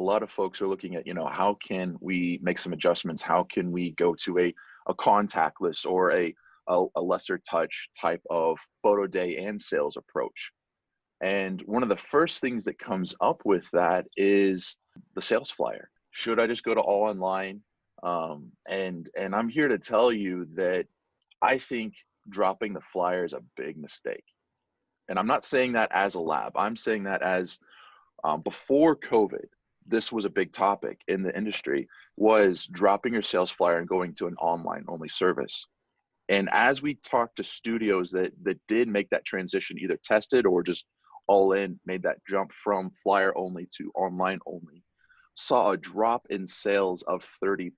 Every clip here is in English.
lot of folks are looking at, how can we make some adjustments? How can we go to a contactless or a lesser touch type of photo day and sales approach? And one of the first things that comes up with that is the sales flyer. Should I just go to all online? And I'm here to tell you that I think dropping the flyer is a big mistake. And I'm not saying that as a lab. I'm saying that as before COVID, this was a big topic in the industry, was dropping your sales flyer and going to an online only service. And as we talked to studios that did make that transition, either tested or just all in, made that jump from flyer only to online only, saw a drop in sales of 30+%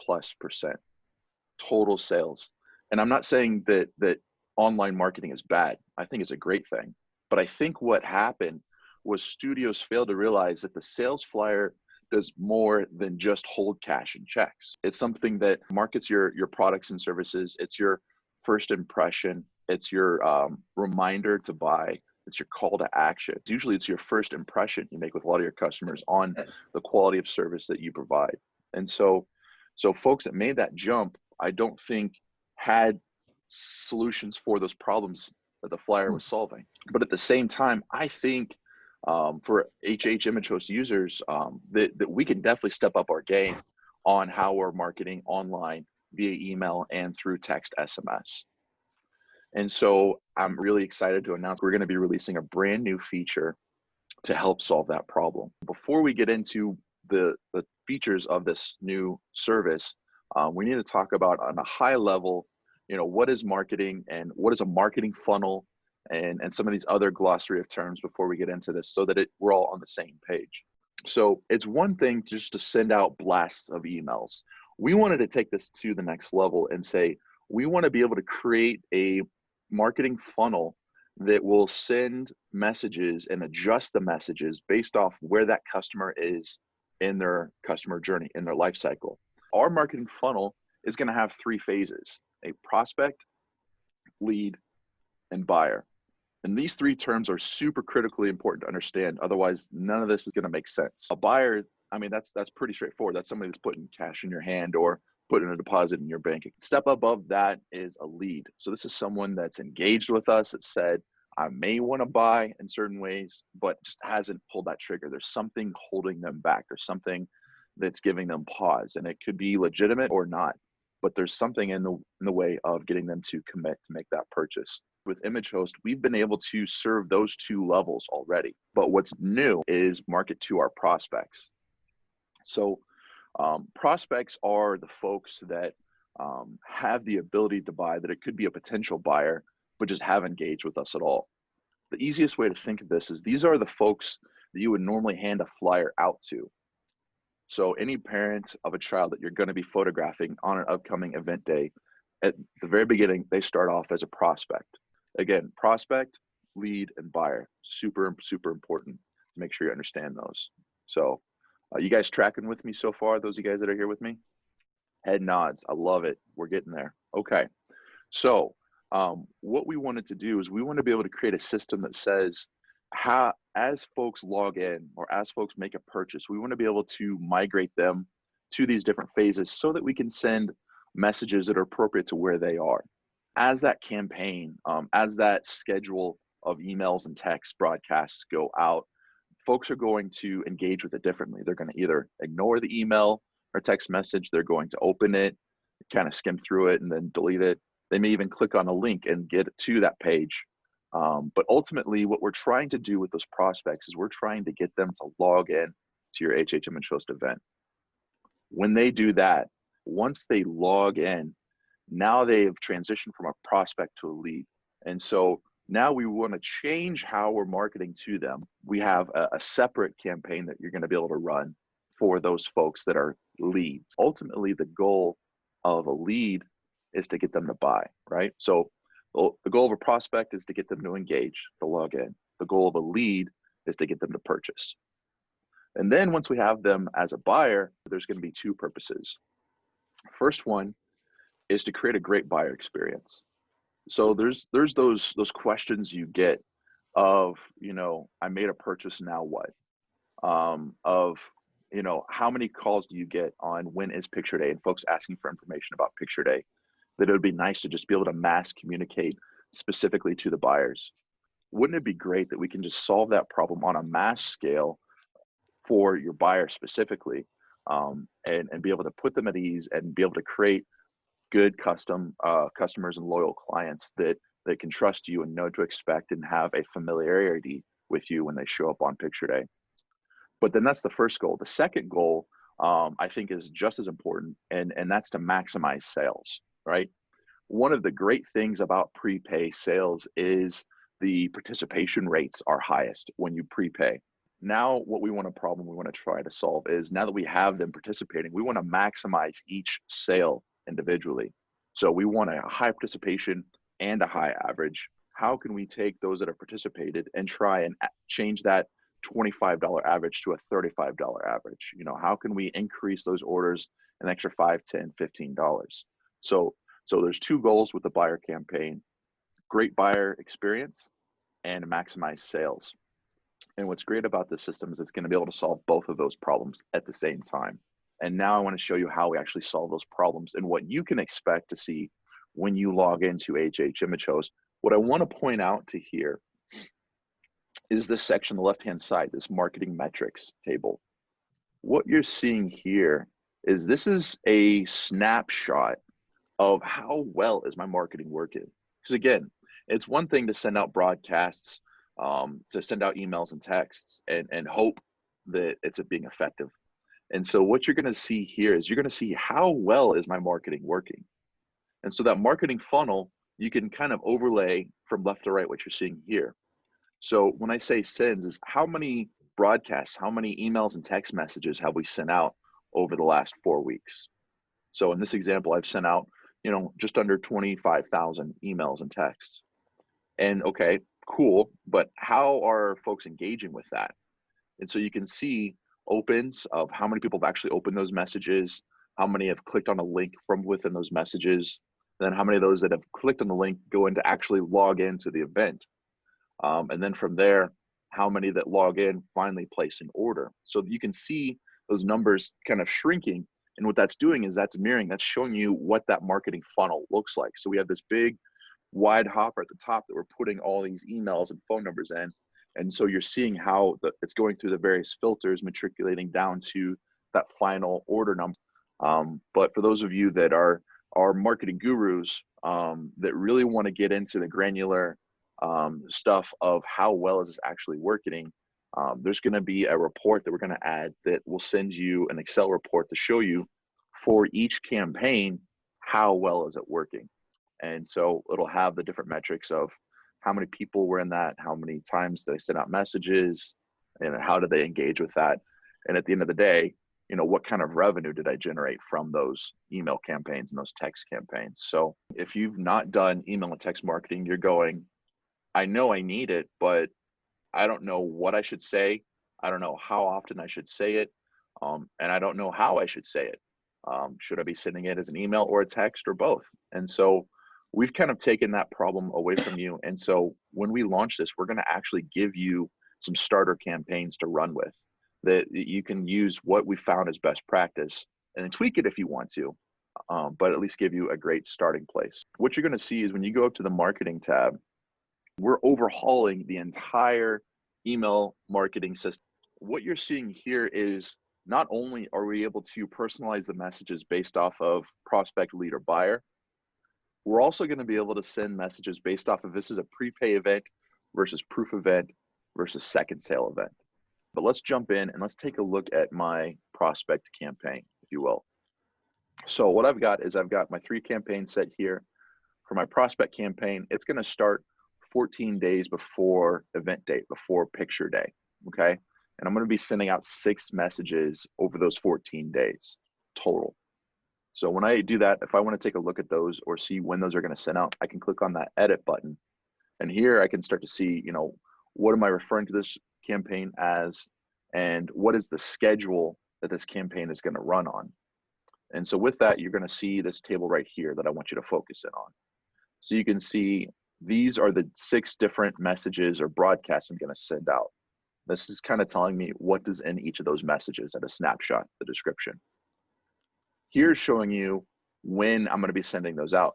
total sales. And I'm not saying that online marketing is bad. I think it's a great thing. But I think what happened was studios failed to realize that the sales flyer does more than just hold cash and checks. It's something that markets your products and services. It's your first impression. It's your reminder to buy. It's your call to action. Usually it's your first impression you make with a lot of your customers on the quality of service that you provide. And so folks that made that jump, I don't think had solutions for those problems that the flyer was solving. But at the same time, I think for hhimagehost users, that we can definitely step up our game on how we're marketing online via email and through text SMS. And so I'm really excited to announce we're going to be releasing a brand new feature to help solve that problem. Before we get into the features of this new service, we need to talk about on a high level, what is marketing and what is a marketing funnel and some of these other glossary of terms before we get into this so that we're all on the same page. So it's one thing just to send out blasts of emails. We wanted to take this to the next level and say, we want to be able to create a marketing funnel that will send messages and adjust the messages based off where that customer is in their customer journey, in their life cycle. Our marketing funnel is going to have 3 phases: a prospect, lead, and buyer. And these 3 terms are super critically important to understand. Otherwise, none of this is going to make sense. A buyer, I mean, that's pretty straightforward. That's somebody that's putting cash in your hand or putting a deposit in your bank. Step above that is a lead. So this is someone that's engaged with us, that said, I may want to buy in certain ways, but just hasn't pulled that trigger. There's something holding them back. There's something that's giving them pause, and it could be legitimate or not, but there's something in the way of getting them to commit to make that purchase. With hhimagehost, we've been able to serve those 2 levels already, but what's new is market to our prospects. So prospects are the folks that have the ability to buy, that it could be a potential buyer, but just haven't engaged with us at all. The easiest way to think of this is these are the folks that you would normally hand a flyer out to. So any parent of a child that you're going to be photographing on an upcoming event day, at the very beginning, they start off as a prospect. Again, prospect, lead, and buyer. Super, super important to make sure you understand those. So you guys tracking with me so far? Those of you guys that are here with me? Head nods. I love it. We're getting there. Okay. So what we wanted to do is we want to be able to create a system that says, as folks log in or as folks make a purchase, we want to be able to migrate them to these different phases so that we can send messages that are appropriate to where they are. As that campaign, as that schedule of emails and text broadcasts go out, folks are going to engage with it differently. They're going to either ignore the email or text message. They're going to open it, kind of skim through it, and then delete it. They may even click on a link and get to that page. But ultimately, what we're trying to do with those prospects is we're trying to get them to log in to your hhimagehost event. When they do that, once they log in, now they've transitioned from a prospect to a lead. And so now we want to change how we're marketing to them. We have a separate campaign that you're going to be able to run for those folks that are leads. Ultimately, the goal of a lead is to get them to buy, right? So the goal of a prospect is to get them to engage, to log in. The goal of a lead is to get them to purchase. And then once we have them as a buyer, there's going to be 2 purposes. First one is to create a great buyer experience. So there's those questions you get of, I made a purchase, now what? Of, how many calls do you get on when is picture day and folks asking for information about picture day, that it would be nice to just be able to mass communicate specifically to the buyers. Wouldn't it be great that we can just solve that problem on a mass scale for your buyer specifically, and be able to put them at ease and be able to create good customers and loyal clients that can trust you and know to expect and have a familiarity with you when they show up on picture day. But then that's the first goal. The second goal, I think, is just as important, and that's to maximize sales, right? One of the great things about prepay sales is the participation rates are highest when you prepay. Now, what we want to try to solve is, now that we have them participating, we want to maximize each sale individually. So we want a high participation and a high average. How can we take those that have participated and try and change that $25 average to a $35 average? How can we increase those orders an extra $5, $10, $15? So there's two goals with the buyer campaign: great buyer experience and maximize sales. And what's great about this system is it's going to be able to solve both of those problems at the same time. And now I want to show you how we actually solve those problems and what you can expect to see when you log into hhimagehost. What I want to point out to here is this section on the left-hand side, this marketing metrics table. What you're seeing here is this is a snapshot of how well is my marketing working. Because again, it's one thing to send out broadcasts, to send out emails and texts and hope that it's being effective. And so what you're going to see here is you're going to see how well is my marketing working. And so that marketing funnel, you can kind of overlay from left to right what you're seeing here. So when I say sends, is how many broadcasts, how many emails and text messages have we sent out over the last 4 weeks? So in this example, I've sent out, just under 25,000 emails and texts. And okay, cool, but how are folks engaging with that? And so you can see opens of how many people have actually opened those messages, how many have clicked on a link from within those messages, then how many of those that have clicked on the link go in to actually log into the event. And then from there, how many that log in finally place an order. So you can see those numbers kind of shrinking. And what that's doing is that's showing you what that marketing funnel looks like. So we have this big wide hopper at the top that we're putting all these emails and phone numbers in. And so you're seeing how it's going through the various filters, matriculating down to that final order number. But for those of you that are marketing gurus, that really want to get into the granular stuff of how well is this actually working, there's going to be a report that we're going to add that will send you an Excel report to show you for each campaign how well is it working. And so it'll have the different metrics of how many people were in that, how many times did I send out messages, and how did they engage with that. And at the end of the day, what kind of revenue did I generate from those email campaigns and those text campaigns? So if you've not done email and text marketing, you're going, I know I need it, but I don't know what I should say. I don't know how often I should say it. And I don't know how I should say it. Should I be sending it as an email or a text or both? And so we've kind of taken that problem away from you. And so when we launch this, we're going to actually give you some starter campaigns to run with that you can use what we found as best practice and then tweak it if you want to, but at least give you a great starting place. What you're going to see is when you go up to the marketing tab, we're overhauling the entire email marketing system. What you're seeing here is not only are we able to personalize the messages based off of prospect, lead, or buyer, we're also going to be able to send messages based off of this is a prepay event versus proof event versus second sale event. But let's jump in and let's take a look at my prospect campaign, if you will. So what I've got is I've got my 3 campaigns set here. For my prospect campaign, it's going to start 14 days before event date, before picture day, okay? And I'm going to be sending out 6 messages over those 14 days total. So when I do that, if I want to take a look at those or see when those are going to send out, I can click on that edit button. And here I can start to see, what am I referring to this campaign as, and what is the schedule that this campaign is going to run on. And so with that, you're going to see this table right here that I want you to focus in on. So you can see these are the 6 different messages or broadcasts I'm going to send out. This is kind of telling me what is in each of those messages at a snapshot, the description. Here's showing you when I'm going to be sending those out.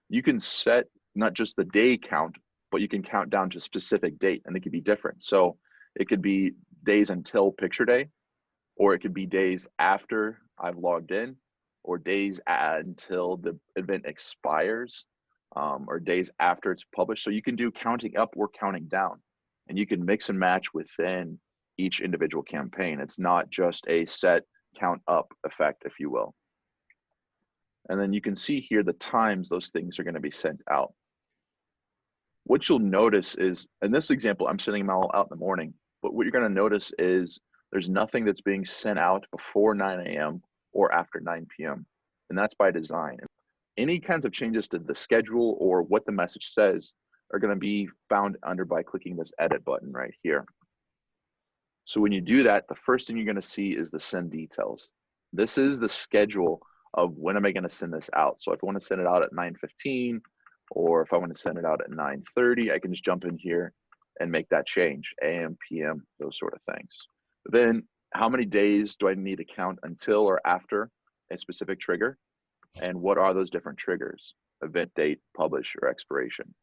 You can set not just the day count, but you can count down to a specific date, and it could be different. So it could be days until picture day, or it could be days after I've logged in, or days until the event expires, or days after it's published. So you can do counting up or counting down, and you can mix and match within each individual campaign. It's not just a set count up effect, if you will. And then you can see here the times those things are going to be sent out. What you'll notice is, in this example, I'm sending them all out in the morning, but what you're going to notice is there's nothing that's being sent out before 9 a.m. or after 9 p.m. And that's by design. Any kinds of changes to the schedule or what the message says are going to be found under by clicking this edit button right here. So when you do that, the first thing you're going to see is the send details. This is the schedule of when am I going to send this out. So if I want to send it out at 9:15, or if I want to send it out at 9:30, I can just jump in here and make that change, AM, PM, those sort of things. Then how many days do I need to count until or after a specific trigger? And what are those different triggers? Event date, publish, or expiration.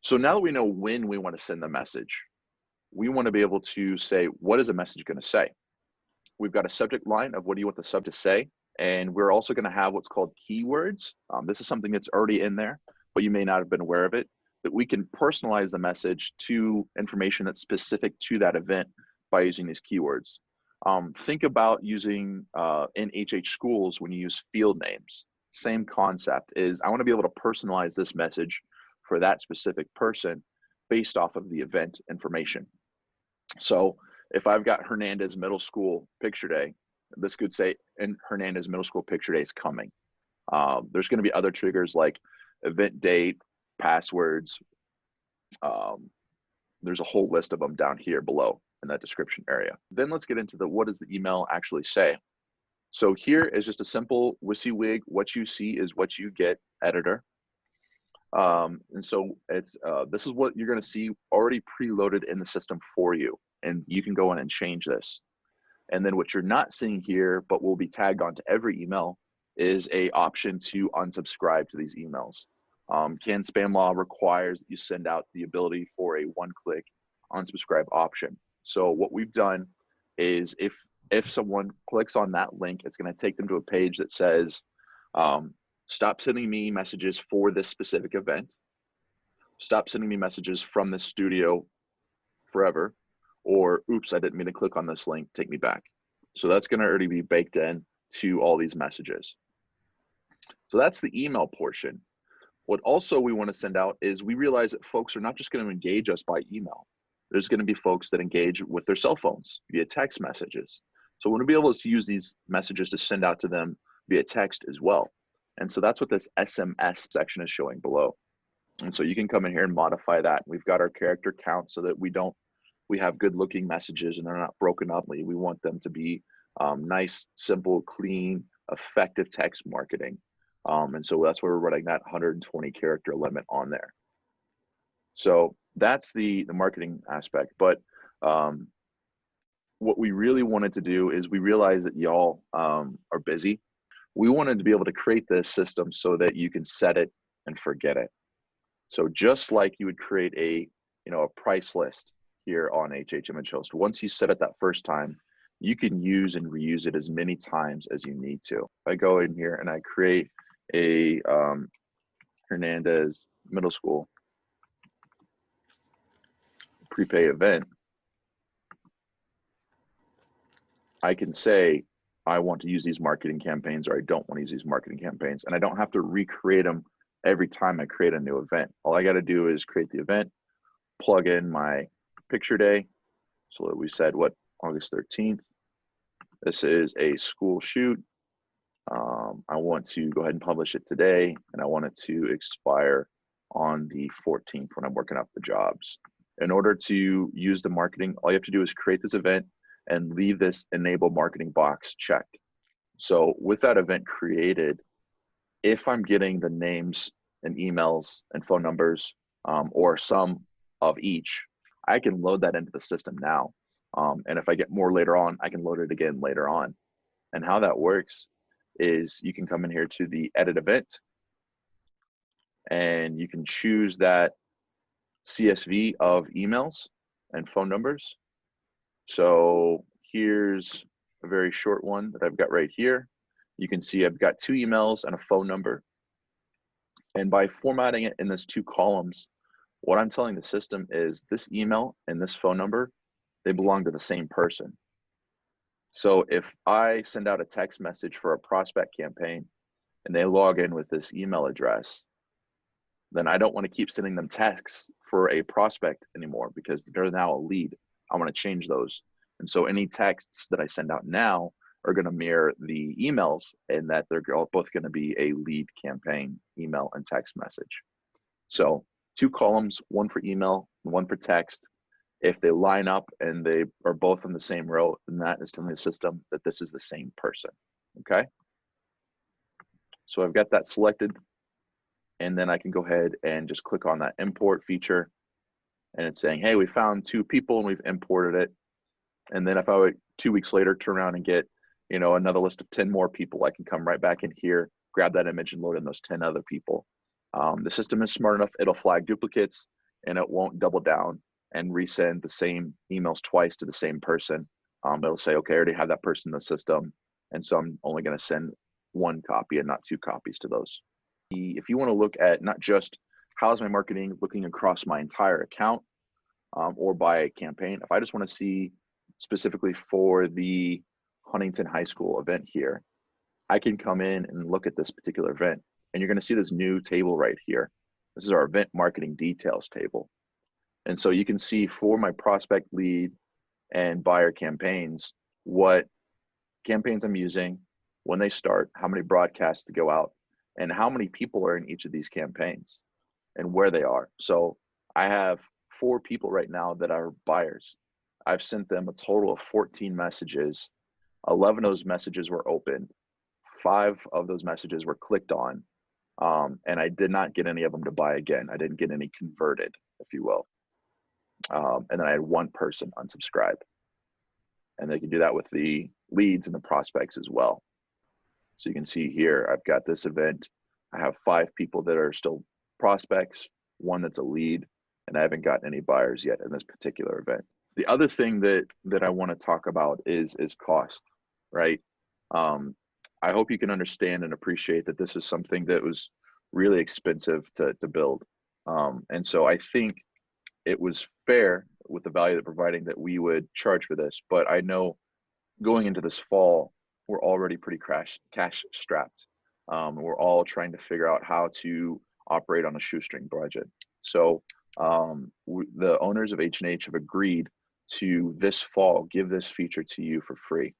So now that we know when we want to send the message, we want to be able to say, what is the message going to say? We've got a subject line of what do you want the sub to say? And we're also going to have what's called keywords. This is something that's already in there, but you may not have been aware of it, that we can personalize the message to information that's specific to that event by using these keywords. Think about using in HH schools when you use field names. Same concept is I want to be able to personalize this message for that specific person based off of the event information. So if I've got Hernandez Middle School Picture Day, this could say, and Hernandez Middle School Picture Day is coming. There's going to be other triggers like event date, passwords. There's a whole list of them down here below in that description area. Then let's get into the what does the email actually say. So here is just a simple WYSIWYG, what you see is what you get editor. And so it's this is what you're going to see already preloaded in the system for you, and you can go in and change this. And then what you're not seeing here, but will be tagged onto every email, is a option to unsubscribe to these emails. CAN spam law requires that you send out the ability for a one-click unsubscribe option. So what we've done is if someone clicks on that link, it's going to take them to a page that says, stop sending me messages for this specific event. Stop sending me messages from this studio forever. Or, oops, I didn't mean to click on this link, take me back. So that's going to already be baked in to all these messages. So that's the email portion. What also we want to send out is we realize that folks are not just going to engage us by email. There's going to be folks that engage with their cell phones via text messages. So we want to be able to use these messages to send out to them via text as well. And so that's what this SMS section is showing below. And so you can come in here and modify that. We've got our character count so that we have good looking messages and they're not broken up. We want them to be nice, simple, clean, effective text marketing. And so that's where we're running that 120 character limit on there. So that's the marketing aspect. But what we really wanted to do is we realized that y'all are busy. We wanted to be able to create this system so that you can set it and forget it. So just like you would create a price list here on hhimagehost, once you set it that first time, you can use and reuse it as many times as you need to. I go in here and I create a Hernandez Middle School prepay event. I can say I want to use these marketing campaigns or I don't want to use these marketing campaigns, and I don't have to recreate them every time I create a new event. All I got to do is create the event, plug in my picture day. So we said August 13th. This is a school shoot. I want to go ahead and publish it today, and I want it to expire on the 14th when I'm working up the jobs. In order to use the marketing, all you have to do is create this event and leave this enable marketing box checked. So with that event created, if I'm getting the names and emails and phone numbers or some of each, I can load that into the system now. And if I get more later on, I can load it again later on. And how that works is you can come in here to the edit event and you can choose that CSV of emails and phone numbers. So here's a very short one that I've got right here. You can see I've got 2 emails and a phone number. And by formatting it in this 2 columns, what I'm telling the system is this email and this phone number, they belong to the same person. So if I send out a text message for a prospect campaign and they log in with this email address, then I don't want to keep sending them texts for a prospect anymore because they're now a lead. I want to change those. And so any texts that I send out now are going to mirror the emails, and that they're both going to be a lead campaign email and text message. So 2 columns, one for email and one for text. If they line up and they are both in the same row, then that is telling the system that this is the same person. Okay. So I've got that selected, and then I can go ahead and just click on that import feature, and it's saying, hey, we found 2 people and we've imported it. And then if I would 2 weeks later turn around and get, you know, another list of 10 more people, I can come right back in here, grab that image and load in those 10 other people. The system is smart enough, it'll flag duplicates and it won't double down and resend the same emails twice to the same person. It'll say, okay, I already have that person in the system, and so I'm only going to send 1 copy and not 2 copies to those. If you want to look at not just how's my marketing looking across my entire account or by a campaign, if I just want to see specifically for the Huntington High School event here, I can come in and look at this particular event, and you're going to see this new table right here. This is our event marketing details table. And so you can see for my prospect, lead, and buyer campaigns, what campaigns I'm using, when they start, how many broadcasts to go out, and how many people are in each of these campaigns and where they are. So I have 4 people right now that are buyers. I've sent them a total of 14 messages. 11 of those messages were opened. 5 of those messages were clicked on. And I did not get any of them to buy again. I didn't get any converted, if you will. And then I had 1 person unsubscribe. And they can do that with the leads and the prospects as well. So you can see here, I've got this event. I have 5 people that are still prospects, 1 that's a lead, and I haven't gotten any buyers yet in this particular event. The other thing that I want to talk about is cost, right? I hope you can understand and appreciate that this is something that was really expensive to build. And so I think it was fair with the value that providing that we would charge for this. But I know going into this fall, we're already pretty cash strapped. We're all trying to figure out how to operate on a shoestring budget. So the owners of H&H have agreed to this fall give this feature to you for free.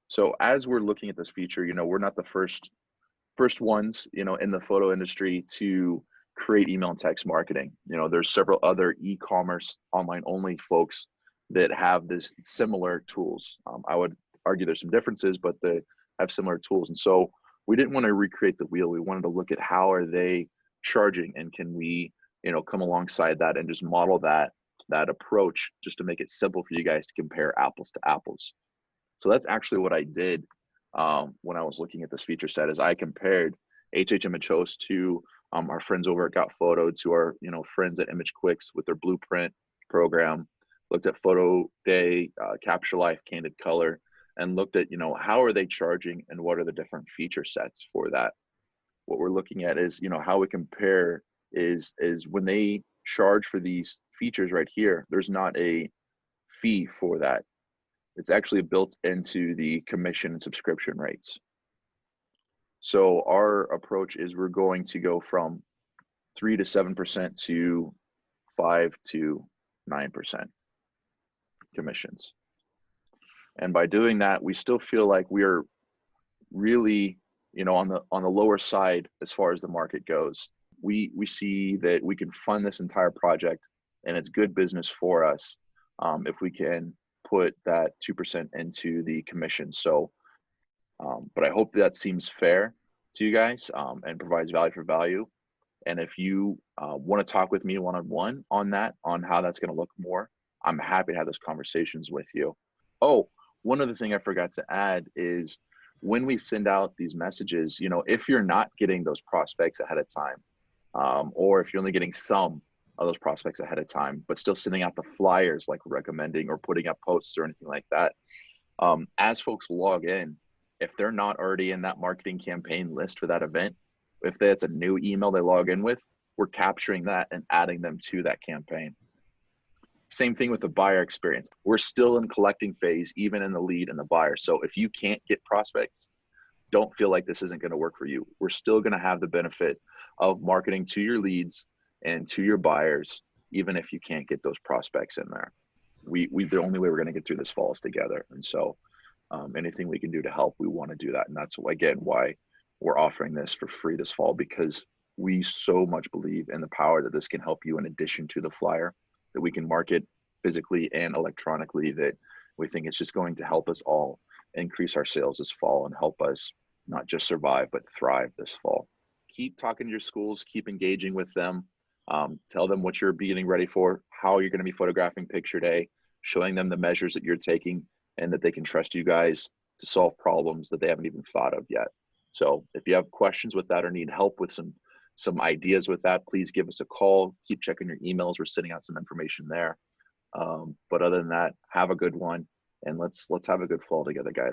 So as we're looking at this feature, you know, we're not the first ones, you know, in the photo industry to create email and text marketing. You know, there's several other e-commerce online only folks that have this similar tools. I would argue there's some differences, but they have similar tools. And so we didn't want to recreate the wheel. We wanted to look at how are they charging, and can we, you know, come alongside that and just model that approach just to make it simple for you guys to compare apples to apples. So that's actually what I did when I was looking at this feature set. Is I compared hhimagehost to our friends over at Got Photo, to our, you know, friends at ImageQuicks with their blueprint program, looked at Photo Day, Capture Life, Candid Color, and looked at, you know, how are they charging and what are the different feature sets for that. What we're looking at is, you know, how we compare is when they charge for these features right here, there's not a fee for that. It's actually built into the commission and subscription rates. So our approach is we're going to go from 3 to 7% to 5 to 9% commissions. And by doing that, we still feel like we are really, you know, on the lower side as far as the market goes. We see that we can fund this entire project, and it's good business for us if we can put that 2% into the commission. So, but I hope that seems fair to you guys and provides value for value. And if you want to talk with me one-on-one on that, on how that's going to look more, I'm happy to have those conversations with you. Oh, one other thing I forgot to add is when we send out these messages, if you're not getting those prospects ahead of time, or if you're only getting some of those prospects ahead of time, but still sending out the flyers, like recommending or putting up posts or anything like that, as folks log in, if they're not already in that marketing campaign list for that event, if that's a new email they log in with, we're capturing that and adding them to that campaign. Same thing with the buyer experience. We're still in collecting phase, even in the lead and the buyer. So if you can't get prospects, don't feel like this isn't going to work for you. We're still going to have the benefit of marketing to your leads and to your buyers, even if you can't get those prospects in there. We the only way we're going to get through this fall is together. And so anything we can do to help, we want to do that. And that's, again, why we're offering this for free this fall, because we so much believe in the power that this can help you in addition to the flyer, that we can market physically and electronically, that we think it's just going to help us all increase our sales this fall and help us not just survive, but thrive this fall. Keep talking to your schools, keep engaging with them. Tell them what you're getting ready for, how you're going to be photographing picture day, showing them the measures that you're taking, and that they can trust you guys to solve problems that they haven't even thought of yet. So if you have questions with that or need help with some ideas with that, please give us a call. Keep checking your emails. We're sending out some information there. But other than that, have a good one, and let's have a good fall together, guys.